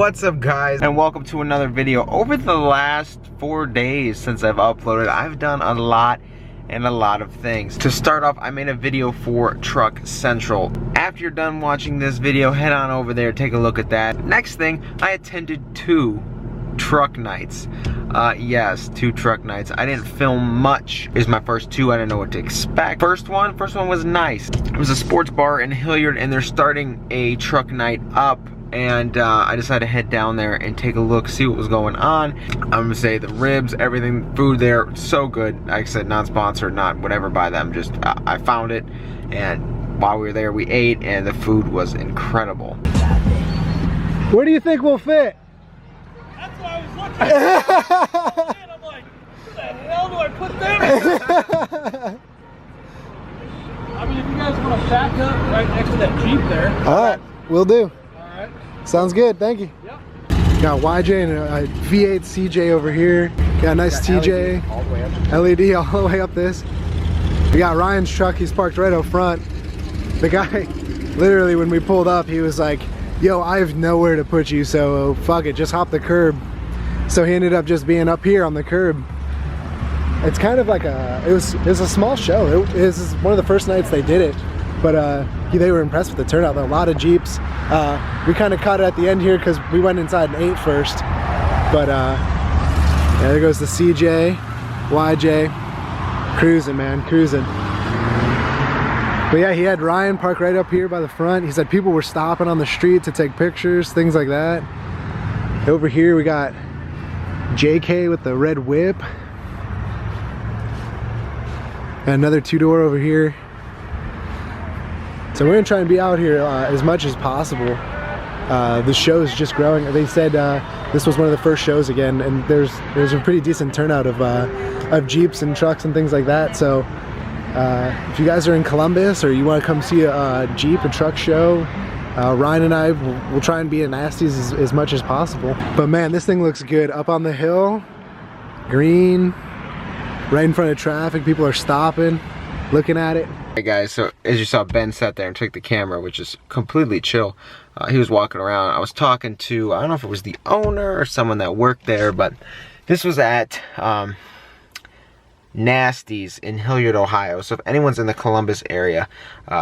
What's up, guys, and welcome to another video. Over the last 4 days since I've uploaded, I've done a lot of things. To start off, I made a video for Truck Central. After you're done watching this video, head on over there, take a look at that. Next thing, I attended 2 truck nights. Yes, 2 truck nights. I didn't film much. It was my first 2. I didn't know what to expect. First one was nice. It was a sports bar in Hilliard, and they're starting a truck night up. And I decided to head down there and take a look, see what was going on. I'm gonna say the ribs, everything, food there, so good. Like I said, not sponsored, not whatever by them, just I found it. And while we were there, we ate, and the food was incredible. Where do you think we'll fit? That's what I was looking at. And I'm like, where the hell do I put them? I mean, if you guys want to back up right next to that Jeep there. All right, we'll do. All right. Sounds good, thank you. Yep. Got YJ and a V8 CJ over here. Got a nice TJ. LED all the way up this. We got Ryan's truck, he's parked right up front. The guy, literally when we pulled up, he was like, yo, I have nowhere to put you, so fuck it, just hop the curb. So he ended up just being up here on the curb. It's kind of like it was a small show. This is one of the first nights they did it, but they were impressed with the turnout. There were a lot of Jeeps. We kind of caught it at the end here because we went inside and ate first. But yeah, there goes the CJ, YJ, cruising, man, cruising. But yeah, he had Ryan parked right up here by the front. He said people were stopping on the street to take pictures, things like that. Over here we got JK with the red whip. And another 2-door over here. So we're gonna try and be out here as much as possible. The show is just growing. They said this was one of the first shows again, and there's a pretty decent turnout of Jeeps and trucks and things like that. So if you guys are in Columbus or you want to come see a Jeep and truck show, Ryan and I will try and be in Nasties as much as possible. But man, this thing looks good. Up on the hill, green, right in front of traffic. People are stopping, looking at it. Hey guys, so as you saw, Ben sat there and took the camera, which is completely chill. He was walking around. I was talking to, I don't know if it was the owner or someone that worked there, but this was at Nasties in Hilliard, Ohio. So if anyone's in the Columbus area,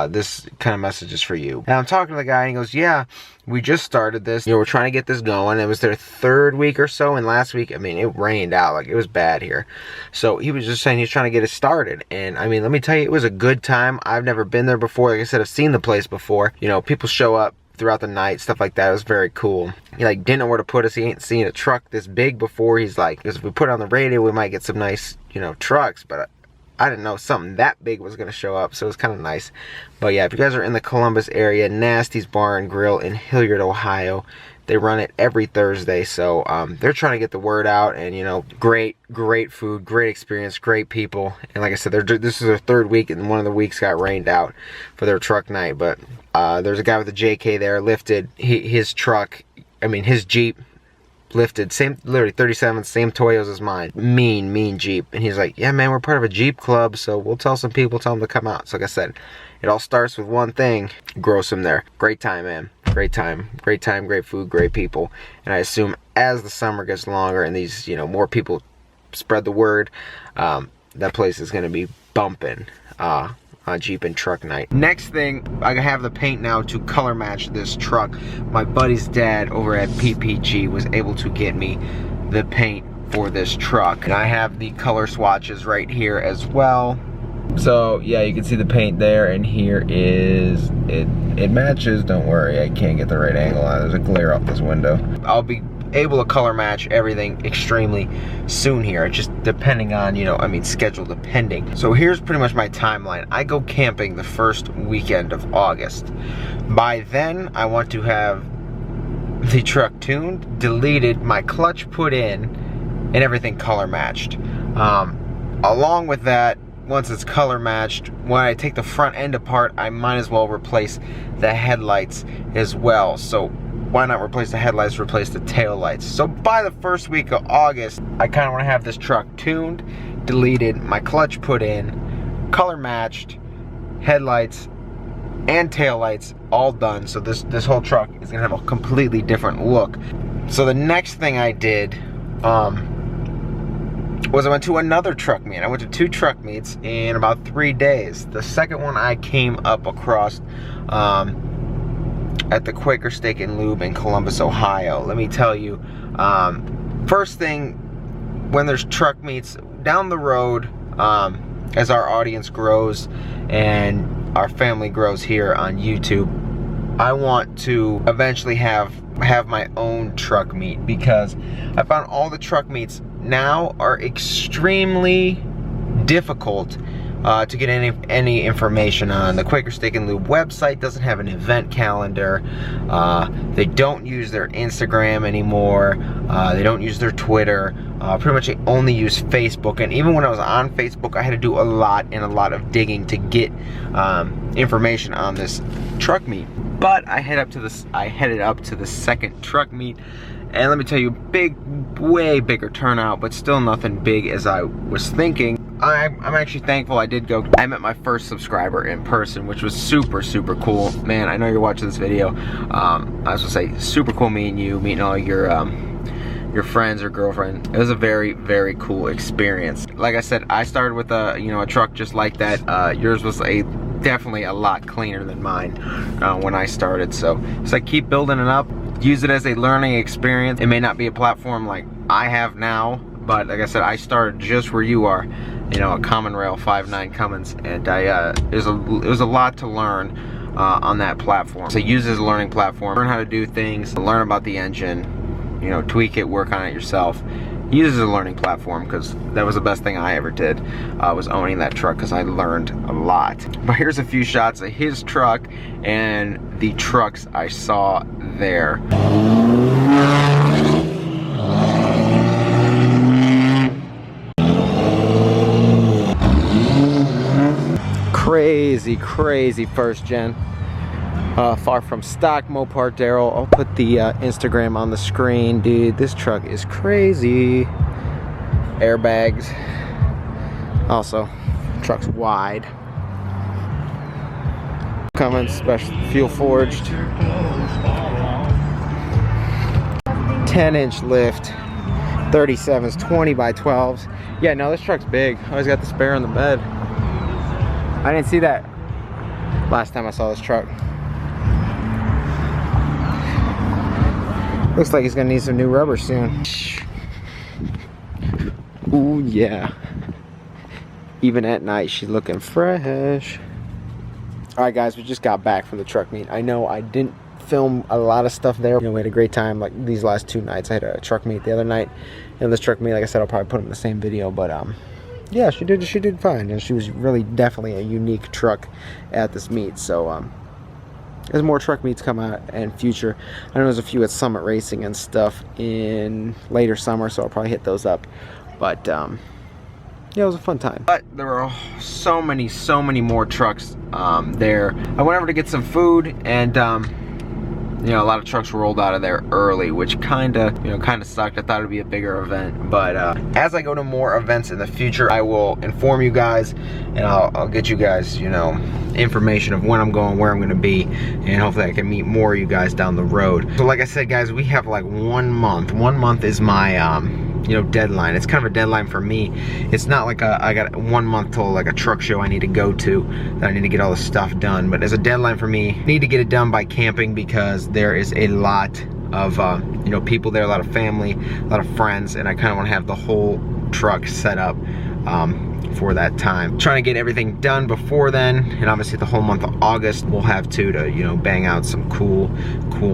this kind of message is for you. And I'm talking to the guy and he goes, yeah, we just started this. You know, we're trying to get this going. It was their 3rd week or so, and last week, I mean, it rained out. Like, it was bad here. So he was just saying he's trying to get it started. And I mean, let me tell you, it was a good time. I've never been there before. Like I said, I've seen the place before. You know, people show up throughout the night, stuff like that. It was very cool. He like didn't know where to put us. He ain't seen a truck this big before. He's like, because if we put it on the radio, we might get some nice, you know, trucks. But I didn't know something that big was going to show up, so it was kind of nice. But yeah, if you guys are in the Columbus area, Nasty's Bar and Grill in Hilliard, Ohio. They run it every Thursday, so they're trying to get the word out. And you know, great food, great experience, great people. And like I said, this is their 3rd week, and one of the weeks got rained out for their truck night. But there's a guy with a JK there, lifted his truck, I mean his Jeep, lifted, same, literally 37, same Toyos as mine. Mean Jeep. And he's like, yeah man, we're part of a Jeep club, so we'll tell some people, tell them to come out. So like I said, it all starts with one thing, Grossum there. Great time, man. Great time, great food, great people. And I assume as the summer gets longer and these, you know, more people spread the word, that place is gonna be bumping on Jeep and truck night. Next thing, I have the paint now to color match this truck. My buddy's dad over at PPG was able to get me the paint for this truck. And I have the color swatches right here as well. So yeah, you can see the paint there, and here is it matches. Don't worry, I can't get the right angle on it. There's a glare off this window. I'll be able to color match everything extremely soon here, just depending on, you know, I mean schedule depending. So here's pretty much my timeline. I go camping the 1st weekend of August. By then I want to have the truck tuned, deleted, my clutch put in, and everything color matched. Along with that, once it's color matched, when I take the front end apart, I might as well replace the headlights as well. So why not replace the headlights, replace the tail lights? So by the 1st week of August, I kind of want to have this truck tuned, deleted, my clutch put in, color matched, headlights and tail lights all done. So this whole truck is gonna have a completely different look. So the next thing I did was I went to another truck meet. I went to 2 truck meets in about 3 days. The second one I came up across at the Quaker Steak and Lube in Columbus, Ohio. Let me tell you, first thing, when there's truck meets down the road, as our audience grows and our family grows here on YouTube, I want to eventually have my own truck meet, because I found all the truck meets now are extremely difficult to get any information on. The Quaker Steak and Lube website doesn't have an event calendar. They don't use their Instagram anymore. They don't use their Twitter. Pretty much they only use Facebook. And even when I was on Facebook, I had to do a lot of digging to get information on this truck meet. But I headed up to the second truck meet, and let me tell you, way bigger turnout, but still nothing big as I was thinking. I'm actually thankful I did go. I met my first subscriber in person, which was super cool. Man, I know you're watching this video. I was gonna say, super cool meeting all your friends or girlfriend. It was a very cool experience. Like I said, I started with a truck just like that. Yours was definitely a lot cleaner than mine when I started. So it's like, keep building it up. Use it as a learning experience. It may not be a platform like I have now, but like I said, I started just where you are, a Common Rail 5.9 Cummins, and it was a lot to learn on that platform. So use it as a learning platform. Learn how to do things, learn about the engine, tweak it, work on it yourself. Use it as a learning platform, because that was the best thing I ever did, was owning that truck, because I learned a lot. But here's a few shots of his truck and the trucks I saw there. Crazy first gen. Far from stock Mopar Daryl. I'll put the Instagram on the screen. Dude, this truck is crazy. Airbags. Also, truck's wide. Cummins special fuel forged. 10-inch lift. 37s, 20 by 12s. Yeah, no, this truck's big. Always got the spare in the bed. I didn't see that last time I saw this truck. Looks like he's gonna need some new rubber soon. Ooh, yeah. Even at night, she's looking fresh. Alright guys, we just got back from the truck meet. I know I didn't film a lot of stuff there. We had a great time like these last 2 nights. I had a truck meet the other night, and this truck meet, like I said, I'll probably put it in the same video, but yeah, she did fine, and she was really definitely a unique truck at this meet. So as more truck meets come out in future, I know there's a few at Summit Racing and stuff in later summer, so I'll probably hit those up. But yeah, it was a fun time. But there were so many more trucks there. I went over to get some food, and a lot of trucks rolled out of there early, which kind of sucked. I thought it'd be a bigger event, but as I go to more events in the future, I will inform you guys, and I'll get you guys, information of when I'm going, where I'm going to be, and hopefully I can meet more of you guys down the road. So like I said, guys, we have like 1 month. 1 month is my deadline. It's kind of a deadline for me. It's not like I got 1 month till like a truck show I need to go to, that I need to get all this stuff done. But as a deadline for me, I need to get it done by camping, because there is a lot of people there, a lot of family, a lot of friends, and I kind of want to have the whole truck set up for that time. Trying to get everything done before then, and obviously the whole month of August we'll have to bang out some cool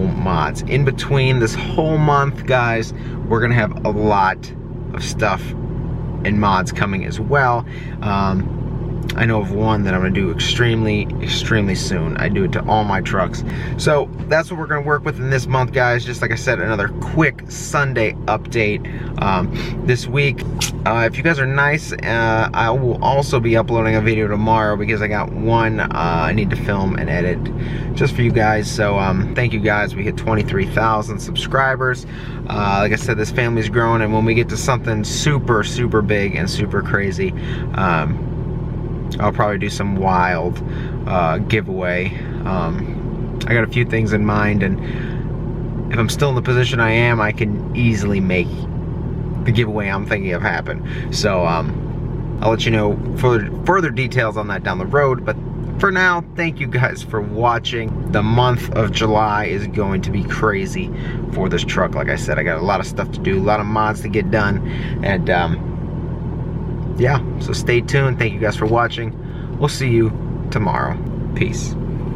mods. In between this whole month, guys, we're gonna have a lot of stuff and mods coming as well. I know of one that I'm gonna do extremely soon. I do it to all my trucks. So that's what we're gonna work with in this month, guys. Just like I said, another quick Sunday update this week. If you guys are nice, I will also be uploading a video tomorrow, because I got one I need to film and edit just for you guys. So thank you guys. We hit 23,000 subscribers. Like I said, this family's growing, and when we get to something super big and super crazy, I'll probably do some wild giveaway. I got a few things in mind, and if I'm still in the position I am, I can easily make the giveaway I'm thinking of happen. So I'll let you know further details on that down the road, but for now, thank you guys for watching. The month of July is going to be crazy for this truck. Like I said, I got a lot of stuff to do, a lot of mods to get done, and yeah, so stay tuned. Thank you guys for watching. We'll see you tomorrow. Peace.